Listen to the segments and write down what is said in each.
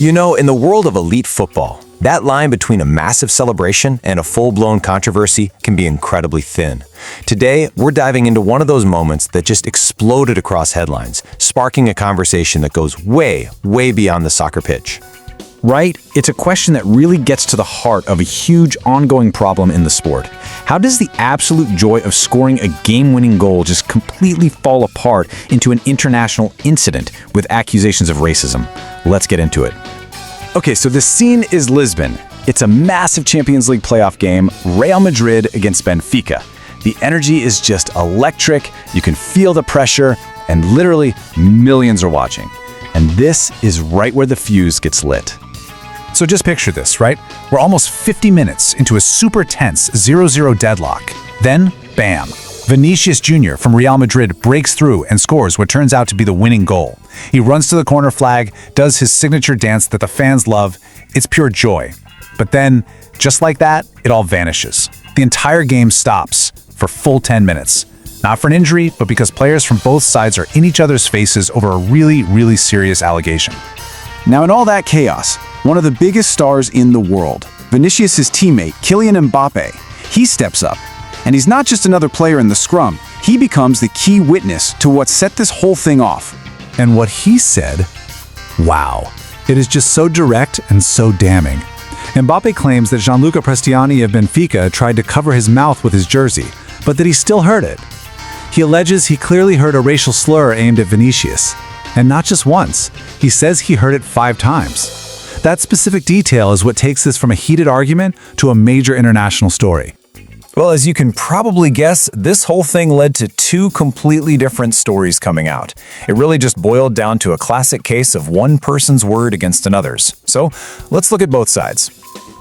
You know, in the world of elite football, that line between a massive celebration and a full-blown controversy can be incredibly thin. Today, we're diving into one of those moments that just exploded across headlines, sparking a conversation that goes way, way beyond the soccer pitch. Right? It's a question that really gets to the heart of a huge ongoing problem in the sport. How does the absolute joy of scoring a game-winning goal just completely fall apart into an international incident with accusations of racism? Let's get into it. Okay, so the scene is Lisbon. It's a massive Champions League playoff game, Real Madrid against Benfica. The energy is just electric, you can feel the pressure, and literally millions are watching. And this is right where the fuse gets lit. So just picture this, right? We're almost 50 minutes into a super tense 0-0 deadlock. Then, bam! Vinícius Júnior from Real Madrid breaks through and scores what turns out to be the winning goal. He runs to the corner flag, does his signature dance that the fans love. It's pure joy. But then, just like that, it all vanishes. The entire game stops for full 10 minutes. Not for an injury, but because players from both sides are in each other's faces over a really, really serious allegation. Now, in all that chaos, one of the biggest stars in the world, Vinicius' teammate, Kylian Mbappe, he steps up. And he's not just another player in the scrum, he becomes the key witness to what set this whole thing off. And what he said, wow, it is just so direct and so damning. Mbappe claims that Gianluca Prestianni of Benfica tried to cover his mouth with his jersey, but that he still heard it. He alleges he clearly heard a racial slur aimed at Vinicius. And not just once, he says he heard it 5 times. That specific detail is what takes this from a heated argument to a major international story. Well, as you can probably guess, this whole thing led to 2 completely different stories coming out. It really just boiled down to a classic case of one person's word against another's. So, let's look at both sides.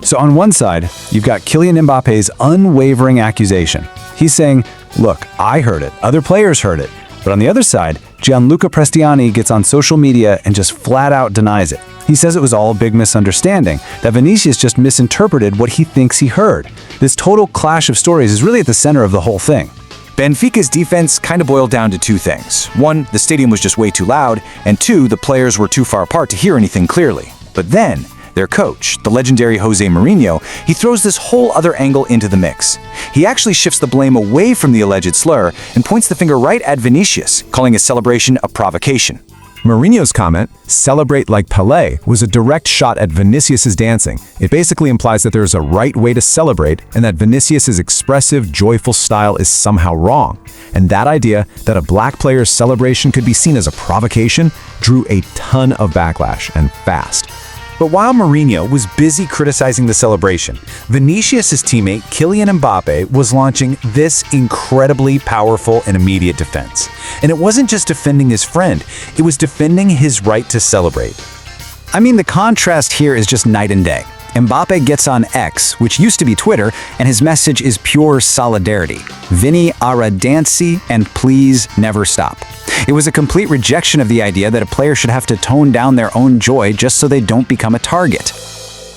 So on one side, you've got Kylian Mbappe's unwavering accusation. He's saying, look, I heard it, other players heard it. But on the other side, Gianluca Prestianni gets on social media and just flat out denies it. He says it was all a big misunderstanding, that Vinicius just misinterpreted what he thinks he heard. This total clash of stories is really at the center of the whole thing. Benfica's defense kind of boiled down to 2 things. 1, the stadium was just way too loud, and 2, the players were too far apart to hear anything clearly. But then, their coach, the legendary José Mourinho, he throws this whole other angle into the mix. He actually shifts the blame away from the alleged slur and points the finger right at Vinicius, calling his celebration a provocation. Mourinho's comment, "celebrate like Pelé," was a direct shot at Vinicius' dancing. It basically implies that there is a right way to celebrate and that Vinicius' expressive, joyful style is somehow wrong. And that idea that a black player's celebration could be seen as a provocation drew a ton of backlash, and fast. But while Mourinho was busy criticizing the celebration, Vinicius' teammate Kylian Mbappe was launching this incredibly powerful and immediate defense. And it wasn't just defending his friend, it was defending his right to celebrate. I mean, the contrast here is just night and day. Mbappe gets on X, which used to be Twitter, and his message is pure solidarity. Vini, ara dancy, and please never stop. It was a complete rejection of the idea that a player should have to tone down their own joy just so they don't become a target.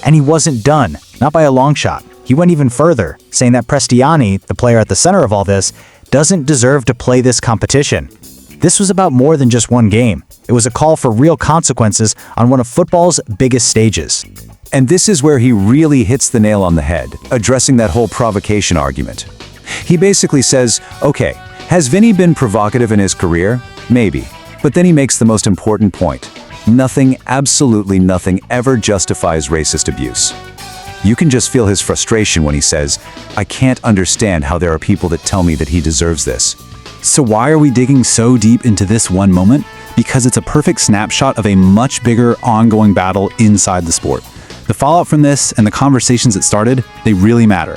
And he wasn't done, not by a long shot. He went even further, saying that Prestianni, the player at the center of all this, doesn't deserve to play this competition. This was about more than just one game. It was a call for real consequences on one of football's biggest stages. And this is where he really hits the nail on the head, addressing that whole provocation argument. He basically says, okay, has Vini been provocative in his career? Maybe. But then he makes the most important point. Nothing, absolutely nothing, ever justifies racist abuse. You can just feel his frustration when he says, I can't understand how there are people that tell me that he deserves this. So why are we digging so deep into this one moment? Because it's a perfect snapshot of a much bigger, ongoing battle inside the sport. The fallout from this and the conversations it started, they really matter.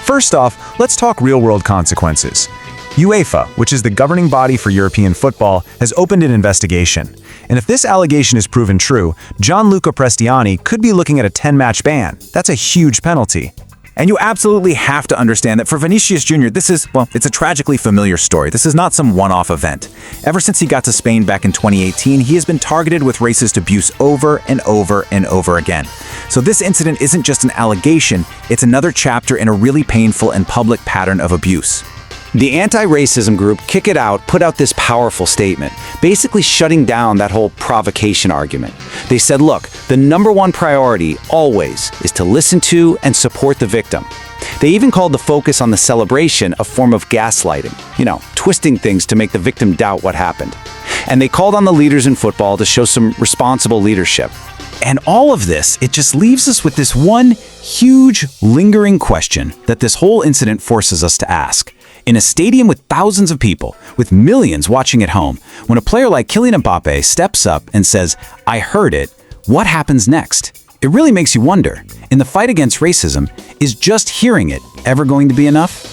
First off, let's talk real-world consequences. UEFA, which is the governing body for European football, has opened an investigation. And if this allegation is proven true, Gianluca Prestianni could be looking at a 10-match ban. That's a huge penalty. And you absolutely have to understand that for Vinícius Júnior, it's a tragically familiar story. This is not some one-off event. Ever since he got to Spain back in 2018, he has been targeted with racist abuse over and over and over again. So this incident isn't just an allegation, it's another chapter in a really painful and public pattern of abuse. The anti-racism group Kick It Out put out this powerful statement, basically shutting down that whole provocation argument. They said, look, the #1 priority always is to listen to and support the victim. They even called the focus on the celebration a form of gaslighting, twisting things to make the victim doubt what happened. And they called on the leaders in football to show some responsible leadership. And all of this, it just leaves us with this one huge, lingering question that this whole incident forces us to ask. In a stadium with thousands of people, with millions watching at home, when a player like Kylian Mbappe steps up and says, "I heard it," what happens next? It really makes you wonder, in the fight against racism, is just hearing it ever going to be enough?